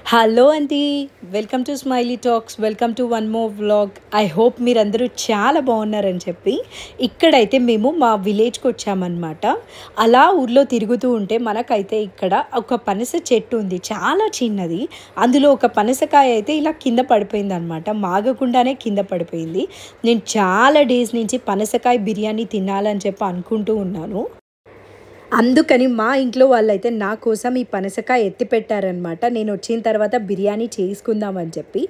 Hello అండి. Welcome to smiley talks. Welcome to one more vlog. I hope మీరందరూ చాలా బాగున్నారని చెప్పి ఇక్కడైతే మేము మా విలేజ్కి వచ్చామన్నమాట. అలా ఊర్లో తిరుగుతూ ఉంటే మనకైతే ఇక్కడ ఒక పనస చెట్టు ఉంది, చాలా చిన్నది. అందులో ఒక పనసకాయ అయితే ఇలా కింద పడిపోయింది అనమాట, మాగకుండానే కింద పడిపోయింది. నేను చాలా డేస్ నుంచి పనసకాయ బిర్యానీ తినాలని చెప్పి అనుకుంటూ ఉన్నాను. అందుకని మా ఇంట్లో వాళ్ళైతే నా కోసం ఈ పనసకాయ ఎత్తి పెట్టారనమాట. నేను వచ్చిన తర్వాత బిర్యానీ చేసుకుందామని చెప్పి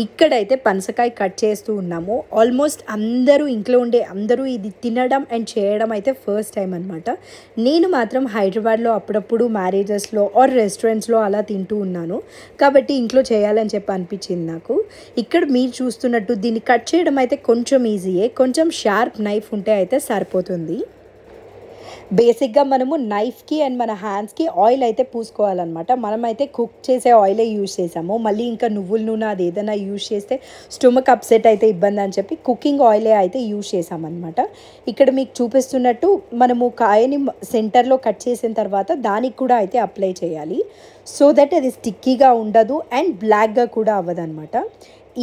ఇక్కడైతే పనసకాయ కట్ చేస్తూ ఉన్నాము. ఆల్మోస్ట్ అందరూ ఇంట్లో ఉండే అందరూ ఇది తినడం అండ్ చేయడం అయితే ఫస్ట్ టైం అనమాట. నేను మాత్రం హైదరాబాద్లో అప్పుడప్పుడు మ్యారేజెస్లో ఆర్ రెస్టారెంట్స్లో అలా తింటూ ఉన్నాను కాబట్టి ఇంట్లో చేయాలని చెప్పి అనిపించింది నాకు. ఇక్కడ మీరు చూస్తున్నట్టు దీన్ని కట్ చేయడం అయితే కొంచెం ఈజీయే, కొంచెం షార్ప్ నైఫ్ ఉంటే అయితే సరిపోతుంది. బేసిక్గా మనము నైఫ్కి అండ్ మన హ్యాండ్స్కి ఆయిల్ అయితే పూసుకోవాలన్నమాట. మనమైతే కుక్ చేసే ఆయిలే యూజ్ చేసాము. మళ్ళీ ఇంకా నువ్వుల నూనె అది ఏదైనా యూజ్ చేస్తే స్టొమక్ అప్సెట్ అయితే ఇబ్బంది అని చెప్పి కుకింగ్ ఆయిలే అయితే యూజ్ చేసామన్నమాట. ఇక్కడ మీకు చూపిస్తున్నట్టు మనము కాయని సెంటర్లో కట్ చేసిన తర్వాత దానికి కూడా అయితే అప్లై చేయాలి, సో దట్ అది స్టిక్కీగా ఉండదు అండ్ బ్లాక్గా కూడా అవ్వదన్నమాట.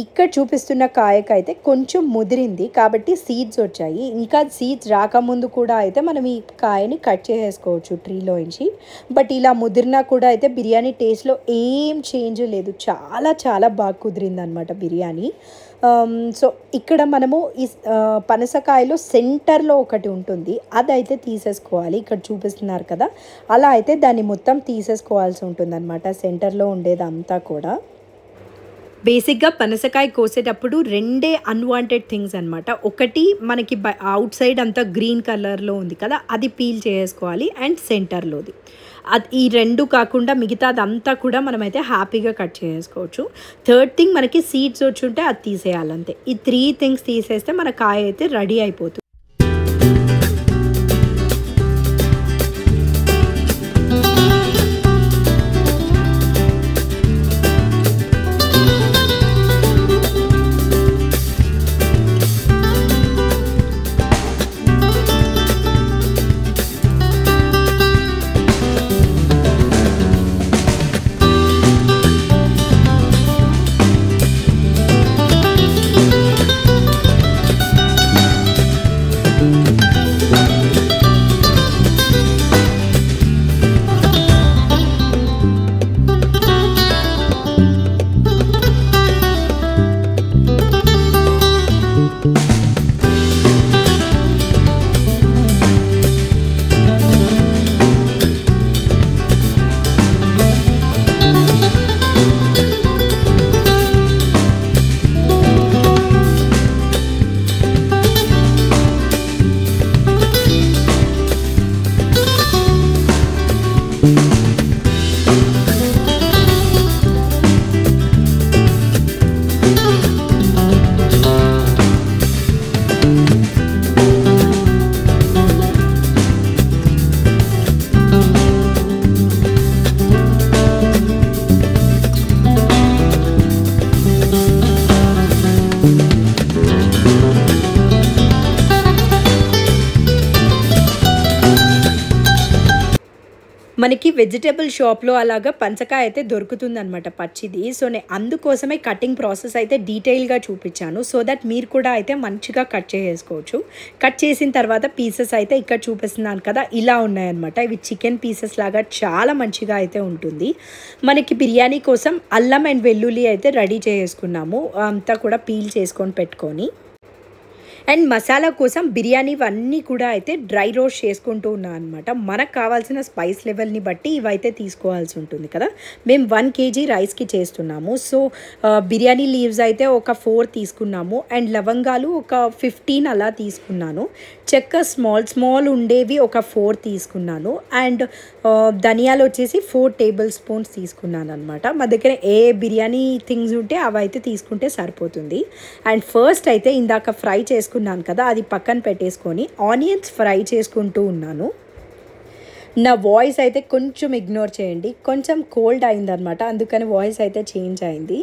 ఇక్కడ చూపిస్తున్న కాయకైతే కొంచెం ముదిరింది కాబట్టి సీడ్స్ వచ్చాయి. ఇంకా సీడ్స్ రాకముందు కూడా అయితే మనం ఈ కాయని కట్ చేసేసుకోవచ్చు ట్రీలోంచి. బట్ ఇలా ముదిరినా కూడా అయితే బిర్యానీ టేస్ట్లో ఏం చేంజ్ లేదు, చాలా చాలా బాగా కుదిరింది అనమాట బిర్యానీ. సో ఇక్కడ మనము ఈ పనసకాయలో సెంటర్లో ఒకటి ఉంటుంది, అదైతే తీసేసుకోవాలి. ఇక్కడ చూపిస్తున్నారు కదా, అలా అయితే దాన్ని మొత్తం తీసేసుకోవాల్సి ఉంటుంది అనమాట, సెంటర్లో ఉండేదంతా కూడా. బేసిక్గా పనసకాయ కోసేటప్పుడు రెండే అన్వాంటెడ్ థింగ్స్ అనమాట. ఒకటి మనకి అవుట్ సైడ్ అంతా గ్రీన్ కలర్లో ఉంది కదా, అది పీల్ చేసుకోవాలి అండ్ సెంటర్లోది. అది ఈ రెండు కాకుండా మిగతాదంతా కూడా మనమైతే హ్యాపీగా కట్ చేసుకోవచ్చు. థర్డ్ థింగ్ మనకి సీడ్స్ వచ్చి ఉంటే అది తీసేయాలంతే. ఈ 3 థింగ్స్ తీసేస్తే మన కాయ అయితే రెడీ అయిపోతుంది. మనకి వెజిటేబుల్ షాప్లో అలాగా పంచకాయ అయితే దొరుకుతుందనమాట పచ్చిది. సో నేను అందుకోసమే కటింగ్ ప్రాసెస్ అయితే డీటెయిల్గా చూపించాను, సో దట్ మీరు కూడా అయితే మంచిగా కట్ చేసుకోవచ్చు. కట్ చేసిన తర్వాత పీసెస్ అయితే ఇక్కడ చూపిస్తున్నాను కదా, ఇలా ఉన్నాయన్నమాట. ఇవి చికెన్ పీసెస్ లాగా చాలా మంచిగా అయితే ఉంటుంది. మనకి బిర్యానీ కోసం అల్లం అండ్ వెల్లుల్లి అయితే రెడీ చేసుకున్నాము, అంతా కూడా పీల్ చేసుకొని పెట్టుకొని. అండ్ మసాలా కోసం బిర్యానీ ఇవన్నీ కూడా అయితే డ్రై రోస్ట్ చేసుకుంటూ ఉన్నాను అనమాట. మనకు కావాల్సిన స్పైస్ లెవెల్ని బట్టి ఇవైతే తీసుకోవాల్సి ఉంటుంది కదా. మేము 1 kg రైస్కి చేస్తున్నాము, సో బిర్యానీ లీవ్స్ అయితే ఒక 4 తీసుకున్నాము అండ్ లవంగాలు ఒక 15 అలా తీసుకున్నాను. చెక్క స్మాల్ ఉండేవి ఒక 4 తీసుకున్నాను అండ్ ధనియాలు వచ్చేసి 4 టేబుల్ స్పూన్స్ తీసుకున్నాను అనమాట. మా దగ్గర ఏ బిర్యానీ థింగ్స్ ఉంటే అవి అయితే తీసుకుంటే సరిపోతుంది. అండ్ ఫస్ట్ అయితే ఇందాక ఫ్రై చేసుకున్నాను కదా, అది పక్కన పెట్టేసుకొని ఆనియన్స్ ఫ్రై చేసుకుంటూ ఉన్నాను. నా వాయిస్ అయితే కొంచెం ఇగ్నోర్ చేయండి, కొంచెం కోల్డ్ అయిందనమాట, అందుకని వాయిస్ అయితే చేంజ్ అయింది.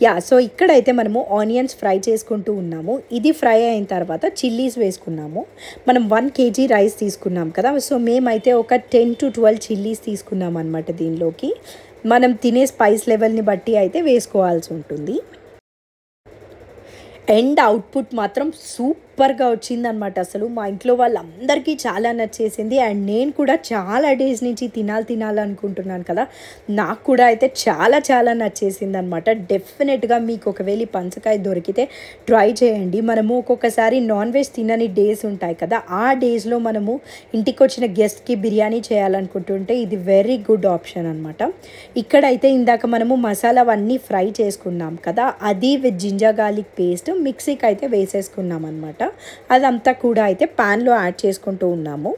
యా, సో ఇక్కడైతే మనము ఆనియన్స్ ఫ్రై చేసుకుంటూ ఉన్నాము. ఇది ఫ్రై అయిన తర్వాత చిల్లీస్ వేసుకున్నాము. మనం 1 kg రైస్ తీసుకున్నాం కదా, సో మేమైతే ఒక 10 to 12 చిల్లీస్ తీసుకున్నాం అనమాట దీనిలోకి. మనం తినే స్పైస్ లెవెల్ని బట్టి అయితే వేసుకోవాల్సి ఉంటుంది. ఎండ్ అవుట్పుట్ మాత్రం సూపర్గా వచ్చిందనమాట. అసలు మా ఇంట్లో వాళ్ళందరికీ చాలా నచ్చేసింది. అండ్ నేను కూడా చాలా డేస్ నుంచి తినాలనుకుంటున్నాను కదా, నాకు కూడా అయితే చాలా చాలా నచ్చేసింది అనమాట. డెఫినెట్గా మీకు ఒకవేళ పనసకాయ దొరికితే ట్రై చేయండి. మనము ఒక్కొక్కసారి నాన్ వెజ్ తినని డేస్ ఉంటాయి కదా, ఆ డేస్లో మనము ఇంటికి వచ్చిన గెస్ట్కి బిర్యానీ చేయాలనుకుంటుంటే ఇది వెరీ గుడ్ ఆప్షన్ అనమాట. ఇక్కడైతే ఇందాక మనము మసాలా అవన్నీ ఫ్రై చేసుకున్నాం కదా, అది విత్ జింజర్ గార్లిక్ పేస్ట్ మిక్సీకి అయితే వేసేసుకున్నాం అనమాట. అదంతా కూడా అయితే ప్యాన్లో యాడ్ చేసుకుంటూ ఉన్నాము.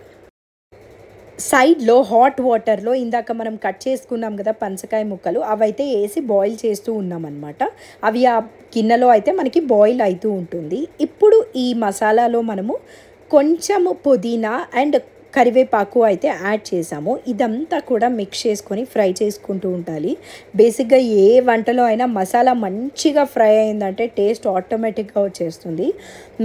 సైడ్లో హాట్ వాటర్లో ఇందాక మనం కట్ చేసుకున్నాం కదా పనసకాయ ముక్కలు, అవైతే వేసి బాయిల్ చేస్తూ ఉన్నామన్నమాట. అవి ఆ గిన్నెలో అయితే మనకి బాయిల్ అవుతూ ఉంటుంది. ఇప్పుడు ఈ మసాలాలో మనము కొంచెము పుదీనా అండ్ కరివేపాకు అయితే యాడ్ చేసాము. ఇదంతా కూడా మిక్స్ చేసుకొని ఫ్రై చేసుకుంటూ ఉండాలి. బేసిక్గా ఏ వంటలో అయినా మసాలా మంచిగా ఫ్రై అయిందంటే టేస్ట్ ఆటోమేటిక్గా వచ్చేస్తుంది.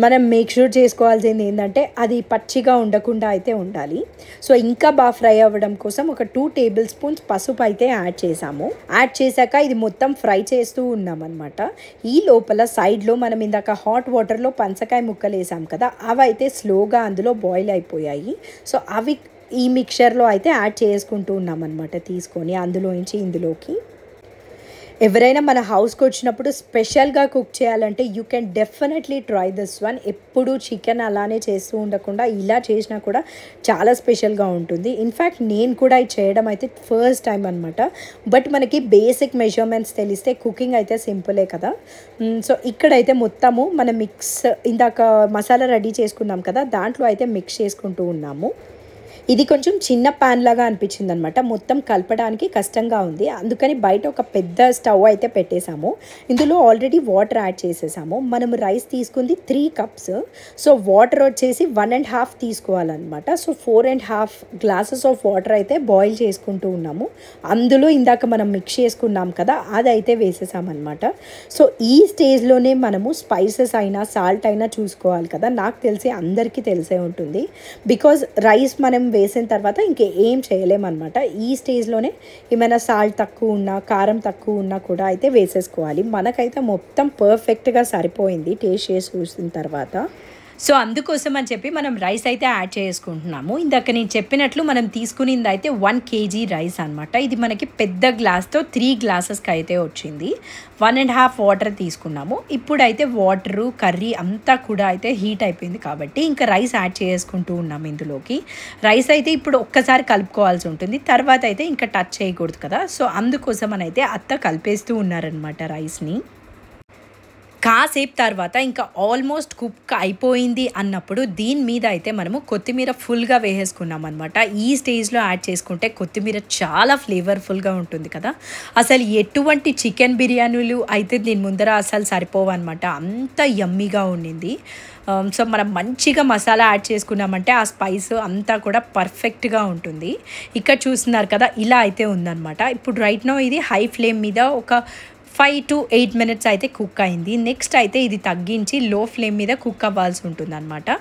మనం మేక్ షూర్ చేసుకోవాల్సింది ఏంటంటే అది పచ్చిగా ఉండకుండా అయితే ఉండాలి. సో ఇంకా బాగా ఫ్రై అవ్వడం కోసం ఒక 2 టేబుల్ స్పూన్స్ పసుపు అయితే యాడ్ చేసాము. యాడ్ చేశాక ఇది మొత్తం ఫ్రై చేస్తూ ఉన్నామన్నమాట. ఈ లోపల సైడ్లో మనం ఇందాక హాట్ వాటర్లో పనసకాయ ముక్కలు వేసాం కదా, అవి అయితే స్లోగా అందులో బాయిల్ అయిపోయాయి. సో అవి ఈ మిక్చర్లో అయితే యాడ్ చేసుకుంటూ ఉన్నామన్నమాట, తీసుకొని అందులోంచి ఇందులోకి. ఎవరైనా మన హౌస్కి వచ్చినప్పుడు స్పెషల్గా కుక్ చేయాలంటే you can definitely try this one. ఎప్పుడు చికెన్ అలానే చేస్తూ ఉండకుండా ఇలా చేసినా కూడా చాలా స్పెషల్గా ఉంటుంది. ఇన్ఫ్యాక్ట్ నేను కూడా ఇది చేయడం అయితే ఫస్ట్ టైం అనమాట. బట్ మనకి బేసిక్ మెజర్మెంట్స్ తెలిస్తే కుకింగ్ అయితే సింపులే కదా. సో ఇక్కడైతే మొత్తము మనం ఇందాక మసాలా రెడీ చేసుకున్నాం కదా, దాంట్లో అయితే మిక్స్ చేసుకుంటూ ఉన్నాము. ఇది కొంచెం చిన్న ప్యాన్ లాగా అనిపించింది అనమాట, మొత్తం కలపడానికి కష్టంగా ఉంది. అందుకని బయట ఒక పెద్ద స్టవ్ అయితే పెట్టేశాము. ఇందులో ఆల్రెడీ వాటర్ యాడ్ చేసేసాము. మనము రైస్ తీసుకుంది 3 కప్స్. సో వాటర్ వచ్చేసి 1.5 తీసుకోవాలన్నమాట. సో 4.5 గ్లాసెస్ ఆఫ్ వాటర్ అయితే బాయిల్ చేసుకుంటూ ఉన్నాము. అందులో ఇందాక మనం మిక్స్ చేసుకున్నాం కదా, అదైతే వేసేసామన్నమాట. సో ఈ స్టేజ్లోనే మనము స్పైసెస్ అయినా సాల్ట్ అయినా చూసుకోవాలి కదా. నాకు తెలిసి అందరికీ తెలిసే ఉంటుంది, బికాజ్ రైస్ మనం వేసిన తర్వాత ఇంకేం చేయలేమన్నమాట. ఈ స్టేజ్లోనే ఏమైనా సాల్ట్ తక్కువ ఉన్నా కారం తక్కువ ఉన్నా కూడా అయితే వేసేసుకోవాలి. మనకైతే మొత్తం పర్ఫెక్ట్గా సరిపోయింది టేస్ట్ చేసి చూసిన తర్వాత. సో అందుకోసం అని చెప్పి మనం రైస్ అయితే యాడ్ చేసుకుంటున్నాము. ఇందాక నేను చెప్పినట్లు మనం తీసుకునింది అయితే 1 kg రైస్ అనమాట. ఇది మనకి పెద్ద గ్లాస్తో 3 గ్లాసెస్కి అయితే వచ్చింది. 1.5 వాటర్ తీసుకున్నాము. ఇప్పుడైతే వాటరు కర్రీ అంతా కూడా అయితే హీట్ అయిపోయింది కాబట్టి ఇంకా రైస్ యాడ్ చేసుకుంటూ ఉన్నాము ఇందులోకి. రైస్ అయితే ఇప్పుడు ఒక్కసారి కలుపుకోవాల్సి ఉంటుంది, తర్వాత అయితే ఇంకా టచ్ చేయకూడదు కదా. సో అందుకోసం అని అయితే అత్త కలిపేస్తూ ఉన్నారనమాట రైస్ని. కాసేపు తర్వాత ఇంకా ఆల్మోస్ట్ కుక్ అయిపోయింది అన్నప్పుడు దీని మీద అయితే మనము కొత్తిమీర ఫుల్గా వేసేసుకున్నాం అనమాట. ఈ స్టేజ్లో యాడ్ చేసుకుంటే కొత్తిమీర చాలా ఫ్లేవర్ఫుల్గా ఉంటుంది కదా. అసలు ఎటువంటి చికెన్ బిర్యానీలు అయితే దీని ముందర అసలు సరిపోవు అనమాట, అంత యమ్మీగా ఉండింది. సో మనం మంచిగా మసాలా యాడ్ చేసుకున్నామంటే ఆ స్పైస్ అంతా కూడా పర్ఫెక్ట్గా ఉంటుంది. ఇక్కడ చూస్తున్నారు కదా, ఇలా అయితే ఉందన్నమాట. ఇప్పుడు రైట్ నో ఇది హై ఫ్లేమ్ మీద ఒక 5 to 8 minutes అయితే కుక్ అయింది. నెక్స్ట్ అయితే ఇది తగ్గించి లో ఫ్లేమ్ మీద కుక్ అవ్వాల్సి ఉంటుంది అనమాట.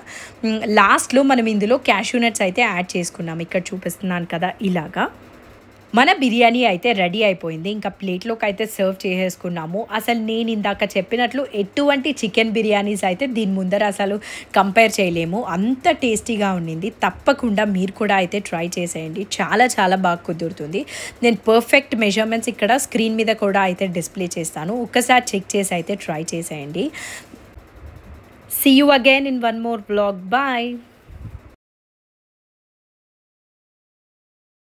లాస్ట్లో మనం ఇందులో క్యాష్యూ నట్స్ అయితే యాడ్ చేసుకున్నాం. ఇక్కడ చూపిస్తున్నాను కదా, ఇలాగా మన బిర్యానీ అయితే రెడీ అయిపోయింది. ఇంకా ప్లేట్లోకి అయితే సర్వ్ చేసేసుకున్నాము. అసలు నేను ఇందాక చెప్పినట్లు ఎటువంటి చికెన్ బిర్యానీస్ అయితే దీని ముందర అసలు కంపేర్ చేయలేము, అంత టేస్టీగా ఉండింది. తప్పకుండా మీరు కూడా అయితే ట్రై చేసేయండి, చాలా చాలా బాగా కుదురుతుంది. నేను పర్ఫెక్ట్ మెజర్మెంట్స్ ఇక్కడ స్క్రీన్ మీద కూడా అయితే డిస్ప్లే చేస్తాను, ఒక్కసారి చెక్ చేసి అయితే ట్రై చేసేయండి. See you again in one more vlog. Bye.